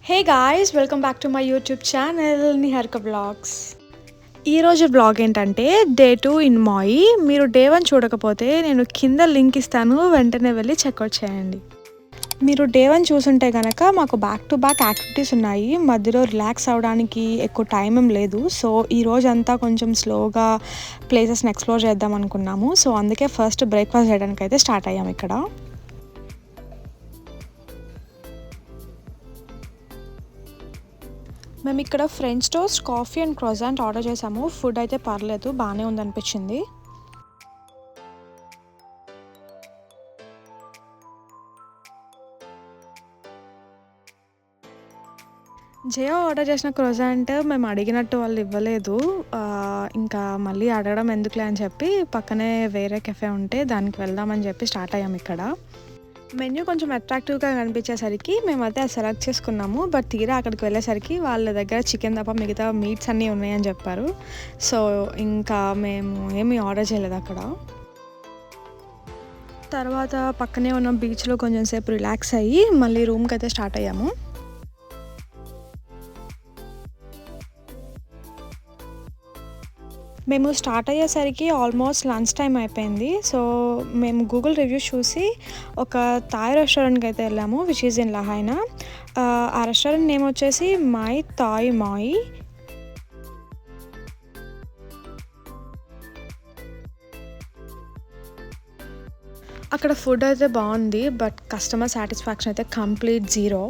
Hey guys, welcome back to my YouTube channel Niharika vlogs. ఈరోజు vlog ఏంటంటే day 2 in మాయి. మీరు డే 1 చూడకపోతే నేను కింద లింక్ ఇస్తాను, వెంటనే వెళ్ళి చెక్అవుట్ చేయండి. మీరు డే 1 చూసుంటే కనుక మాకు బ్యాక్ టు బ్యాక్ యాక్టివిటీస్ ఉన్నాయి. మధ్యలో రిలాక్స్ అవ్వడానికి ఎక్కువ టైం ఏం లేదు. సో ఈ రోజంతా కొంచెం స్లోగా ప్లేసెస్ని ఎక్స్ప్లోర్ చేద్దాం అనుకున్నాము. సో అందుకే ఫస్ట్ బ్రేక్ఫాస్ట్ చేయడానికి అయితే స్టార్ట్ అయ్యాము ఇక్కడ. మేము ఇక్కడ French toast, coffee and croissant order చేసాము. ఫుడ్ అయితే పర్లేదు, బాగానే ఉందనిపించింది. జియో ఆర్డర్ చేసిన క్రోజాంట్ మేము అడిగినట్టు వాళ్ళు ఇవ్వలేదు. ఇంకా మళ్ళీ అడగడం ఎందుకులే అని చెప్పి పక్కనే వేరే కెఫే ఉంటే దానికి వెళ్దామని చెప్పి స్టార్ట్ అయ్యాము ఇక్కడ. మెన్యూ కొంచెం అట్రాక్టివ్గా కనిపించేసరికి మేమైతే అది సెలెక్ట్ చేసుకున్నాము. బట్ తీరా అక్కడికి వెళ్ళేసరికి వాళ్ళ దగ్గర చికెన్ తప్ప మిగతా మీట్స్ అన్నీ ఉన్నాయని చెప్పారు. సో ఇంకా మేము ఏమీ ఆర్డర్ చేయలేదు అక్కడ. తర్వాత పక్కనే ఉన్న బీచ్లో కొంచెం సేపు రిలాక్స్ అయ్యి మళ్ళీ రూమ్కి అయితే స్టార్ట్ అయ్యాము. మేము స్టార్ట్ అయ్యేసరికి ఆల్మోస్ట్ లంచ్ టైం అయిపోయింది. సో మేము గూగుల్ రివ్యూస్ చూసి ఒక థాయ్ రెస్టారెంట్కి అయితే వెళ్ళాము, విచ్ ఈజ్ ఇన్ లహైనా. ఆ రెస్టారెంట్ నేమ్ వచ్చేసి మై థాయ్ మాయి. అక్కడ ఫుడ్ అయితే బాగుంది, బట్ కస్టమర్ సాటిస్ఫాక్షన్ అయితే కంప్లీట్ జీరో.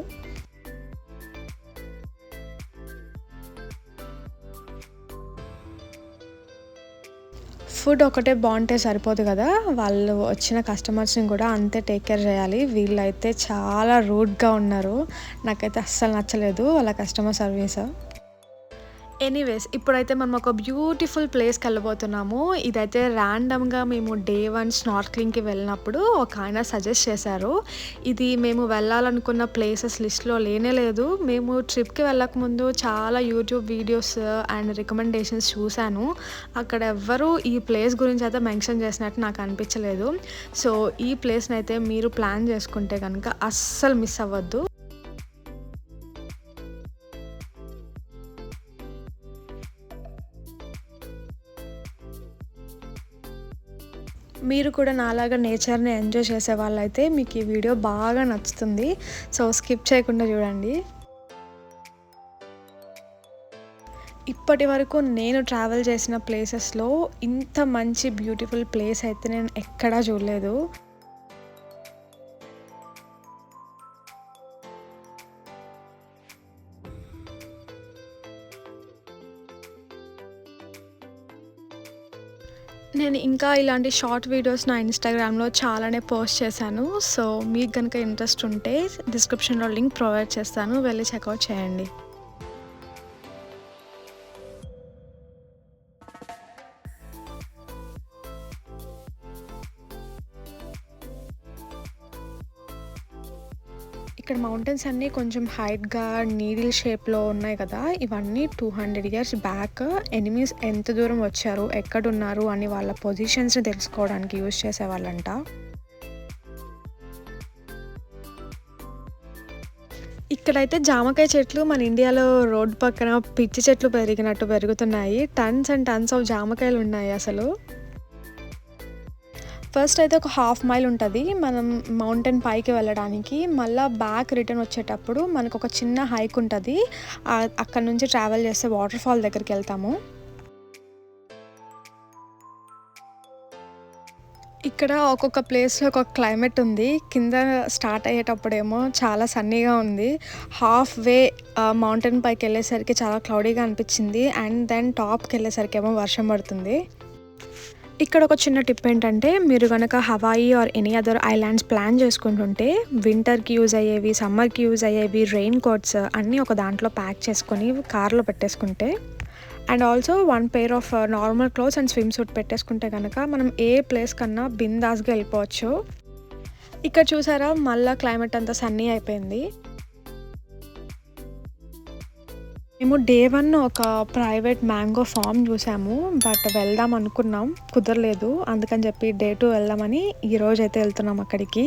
ఫుడ్ ఒకటే బాగుంటే సరిపోదు కదా, వాళ్ళు వచ్చిన కస్టమర్స్ని కూడా అంతే టేక్ కేర్ చేయాలి. వీళ్ళైతే చాలా రూడ్గా ఉన్నారు, నాకైతే అస్సలు నచ్చలేదు వాళ్ళ కస్టమర్ సర్వీస్. ఎనీవేస్, ఇప్పుడైతే మనం ఒక బ్యూటిఫుల్ ప్లేస్కి వెళ్ళబోతున్నాము. ఇదైతే ర్యాండమ్గా మేము డే 1 స్నార్క్లింగ్కి వెళ్ళినప్పుడు ఒక ఆయన సజెస్ట్ చేశారు. ఇది మేము వెళ్ళాలనుకున్న ప్లేసెస్ లిస్ట్లో లేనే లేదు. మేము ట్రిప్కి వెళ్ళకముందు చాలా యూట్యూబ్ వీడియోస్ అండ్ రికమెండేషన్స్ చూశాను. అక్కడ ఎవ్వరూ ఈ ప్లేస్ గురించి అయితే మెన్షన్ చేసినట్టు నాకు అనిపించలేదు. సో ఈ ప్లేస్ని అయితే మీరు ప్లాన్ చేసుకుంటే కనుక అస్సలు మిస్ అవ్వద్దు. మీరు కూడా నాలాగా నేచర్ని ఎంజాయ్ చేసే వాళ్ళైతే మీకు ఈ వీడియో బాగా నచ్చుతుంది. సో స్కిప్ చేయకుండా చూడండి. ఇప్పటి వరకు నేను ట్రావెల్ చేసిన ప్లేసెస్లో ఇంత మంచి బ్యూటిఫుల్ ప్లేస్ అయితే నేను ఎక్కడా చూడలేదు. నేను ఇంకా ఇలాంటి షార్ట్ వీడియోస్ నా ఇన్స్టాగ్రామ్లో చాలానే పోస్ట్ చేశాను. సో మీకు కనుక ఇంట్రెస్ట్ ఉంటే డిస్క్రిప్షన్లో లింక్ ప్రొవైడ్ చేస్తాను, వెళ్ళి చెక్అవుట్ చేయండి. ఇక్కడ మౌంటైన్స్ అన్నీ కొంచెం హైట్గా నీడిల్ షేప్లో ఉన్నాయి కదా, ఇవన్నీ 200 years బ్యాక్ ఎనిమీస్ ఎంత దూరం వచ్చారు, ఎక్కడున్నారు అని వాళ్ళ పొజిషన్స్ని తెలుసుకోవడానికి యూజ్ చేసేవాళ్ళంట. ఇక్కడైతే జామకాయ చెట్లు మన ఇండియాలో రోడ్డు పక్కన పిచ్చి చెట్లు పెరిగినట్టు పెరుగుతున్నాయి. టన్స్ అండ్ టన్స్ ఆఫ్ జామకాయలు ఉన్నాయి అసలు. ఫస్ట్ అయితే ఒక 1/2 mile ఉంటుంది మనం మౌంటైన్ పైకి వెళ్ళడానికి. మళ్ళీ బ్యాక్ రిటర్న్ వచ్చేటప్పుడు మనకు ఒక చిన్న హైక్ ఉంటుంది. అక్కడ నుంచి ట్రావెల్ చేస్తే వాటర్ ఫాల్ దగ్గరికి వెళ్తాము. ఇక్కడ ఒక్కొక్క ప్లేస్లో ఒక్కొక్క క్లైమేట్ ఉంది. కింద స్టార్ట్ అయ్యేటప్పుడేమో చాలా సన్నీగా ఉంది. హాఫ్ వే మౌంటైన్ పైకి వెళ్ళేసరికి చాలా క్లౌడీగా అనిపించింది. అండ్ దెన్ టాప్కి వెళ్ళేసరికి ఏమో వర్షం పడుతుంది. ఇక్కడ ఒక చిన్న టిప్ ఏంటంటే, మీరు కనుక Hawaii or any other islands plan చేసుకుంటుంటే వింటర్కి యూజ్ అయ్యేవి, సమ్మర్కి యూజ్ అయ్యేవి రెయిన్ కోట్స్ అన్నీ ఒక దాంట్లో ప్యాక్ చేసుకొని కార్లో పెట్టేసుకుంటే, and also 1 pair of normal clothes and swim suit పెట్టేసుకుంటే కనుక మనం ఏ ప్లేస్ కన్నా బిందాస్గా వెళ్ళిపోవచ్చు. ఇక్కడ చూసారా, మళ్ళీ క్లైమేట్ అంతా సన్నీ అయిపోయింది. మేము డే 1 ఒక ప్రైవేట్ మ్యాంగో ఫామ్ చూసాము, బట్ వెళ్దాం అనుకున్నాం, కుదరలేదు. అందుకని చెప్పి డే 2 వెళ్దామని ఈరోజు అయితే వెళ్తున్నాం అక్కడికి.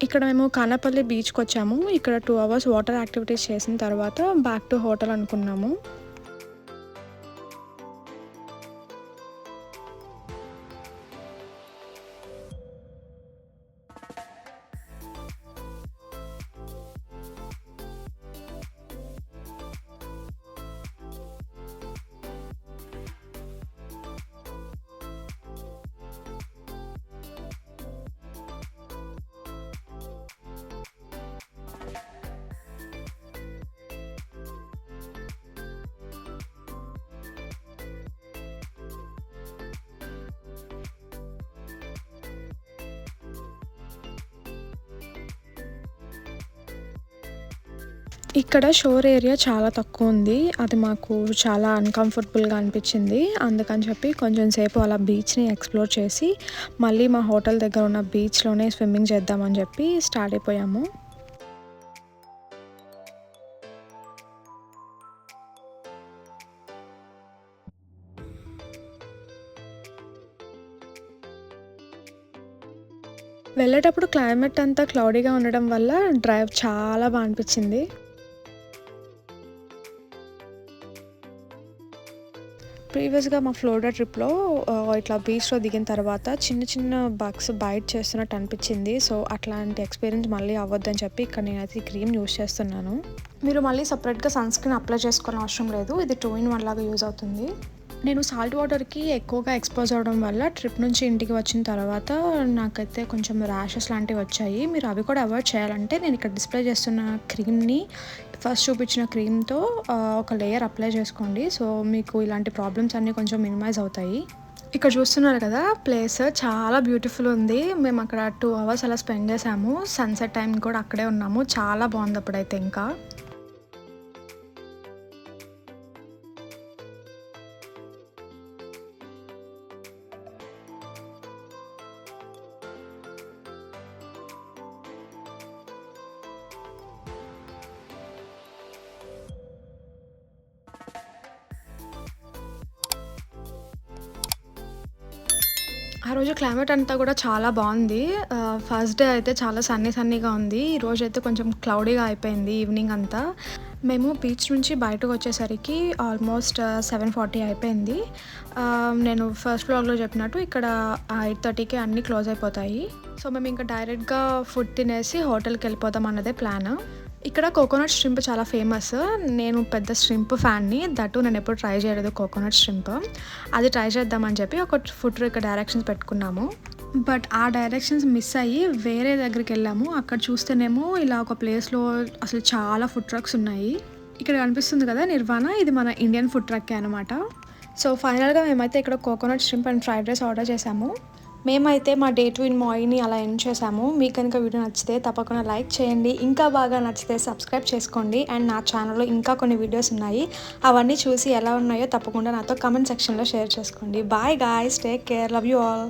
ఇక్కడ మేము కానాపల్లి బీచ్‌కొచ్చాము. ఇక్కడ 2 అవర్స్ వాటర్ యాక్టివిటీస్ చేసిన తర్వాత బ్యాక్ టు హోటల్ అనుకున్నాము. ఇక్కడ షోర్ ఏరియా చాలా తక్కువుంది. అది మాకు చాలా అన్‌కంఫర్టబుల్‌గా అనిపిచ్చింది. అందుకని చెప్పి కొంచెం సేపు అలా బీచ్‌ని ఎక్స్‌ప్లోర్ చేసి, మళ్ళీ మా హోటల్ దగ్గర ఉన్న బీచ్‌లోనే స్విమ్మింగ్ చేద్దామని చెప్పి స్టార్ట్ అయిపోయాము. వెళ్ళేటప్పుడు క్లైమేట్ అంతా క్లౌడీగా ఉండడం వల్ల డ్రైవ్ చాలా అనిపిచ్చింది. ప్రీవియస్‌గా మా ఫ్లోరిడా ట్రిప్‌లో ఇట్లా బీచ్‌లో దిగిన తర్వాత చిన్న చిన్న బగ్స్ బైట్ చేస్తున్నట్టు అనిపిచ్చింది. సో, అట్లాంటి ఎక్స్‌పీరియన్స్ మళ్ళీ అవ్వద్దని చెప్పి ఇక్కడ నేనైతే ఈ క్రీమ్ యూజ్ చేస్తున్నాను. మీరు మళ్ళీ సెపరేట్‌గా సన్ స్క్రీన్ అప్లై చేసుకోని అవసరం లేదు. ఇది 2 ఇన్ 1 లాగా యూజ్ అవుతుంది. నేను సాల్ట్ వాటర్‌కి ఎక్కువగా ఎక్స్‌పోజ్ అవ్వడం వల్ల ట్రిప్ నుంచి ఇంటికి వచ్చిన తర్వాత నాకైతే కొంచెం ర్యాషెస్ లాంటివి వచ్చాయి. మీరు అవి కూడా అవాయిడ్ చేయాలంటే నేను ఇక్కడ డిస్ప్లే చేస్తున్న క్రీమ్‌ని ఫస్ట్ చూపించిన క్రీమ్‌తో ఒక లేయర్ అప్లై చేసుకోండి. సో, మీకు ఇలాంటి ప్రాబ్లమ్స్ అన్నీ కొంచెం మినిమైజ్ అవుతాయి. ఇక్కడ చూస్తున్నారు కదా! ప్లేస్ చాలా బ్యూటిఫుల్ ఉంది. మేము అక్కడ 2 అవర్స్ అలా స్పెండ్ చేసాము. సన్‌సెట్ టైం కూడా అక్కడే ఉన్నాము. చాలా బాగుంది అప్పుడైతే ఇంకా. ఆ రోజు క్లైమేట్ అంతా కూడా చాలా బాగుంది. ఫస్ట్ డే అయితే చాలా సన్నీగా ఉంది. ఈరోజైతే కొంచెం క్లౌడీగా అయిపోయింది ఈవినింగ్ అంతా. మేము బీచ్ నుంచి బయటకొచ్చేసరికి ఆల్మోస్ట్ 7:40 అయిపోయింది. నేను ఫస్ట్ వ్లాగ్‌లో చెప్పినట్టు ఇక్కడ 8:30కే అన్నీ క్లోజ్ అయిపోతాయి. సో, మేము ఇంకా డైరెక్ట్‌గా ఫుడ్ తినేసి హోటల్‌కెళ్ళిపోదాం అన్నదే ప్లాన్. ఇక్కడ కోకోనట్ ష్రింప్ చాలా ఫేమస్. నేను పెద్ద ష్రింప్ ఫ్యాన్‌ని. దట్టు నేనెప్పుడు ట్రై చేయలేదు కోకోనట్ ష్రింప్. అది ట్రై చేద్దామని చెప్పి ఒక ఫుడ్ ట్రక్ డైరెక్షన్స్ పెట్టుకున్నాము. బట్ ఆ డైరెక్షన్స్ మిస్ అయ్యి వేరే దగ్గరికెళ్ళాము. అక్కడ చూస్తేనేమో ఇలా ఒక ప్లేస్‌లో అసలు చాలా ఫుడ్ ట్రక్స్ ఉన్నాయి. ఇక్కడ కనిపిస్తుంది కదా నిర్వాణ, ఇది మన ఇండియన్ ఫుడ్ ట్రక్కే అనమాట. సో, ఫైనల్‌గా మేమైతే ఇక్కడ coconut shrimp and fried rice order చేసాము. మేమైతే మా డే 2 ఇన్ మాయిని అలా ఎండ్ చేసాము. మీకు కనుక వీడియో నచ్చితే తప్పకుండా లైక్ చేయండి. ఇంకా బాగా నచ్చితే సబ్స్క్రైబ్ చేసుకోండి. అండ్ నా ఛానల్‌లో ఇంకా కొన్ని వీడియోస్ ఉన్నాయి. అవన్నీ చూసి ఎలా ఉన్నాయో తప్పకుండా నాతో కామెంట్ సెక్షన్‌లో షేర్ చేసుకోండి. Bye guys, take care, love you all.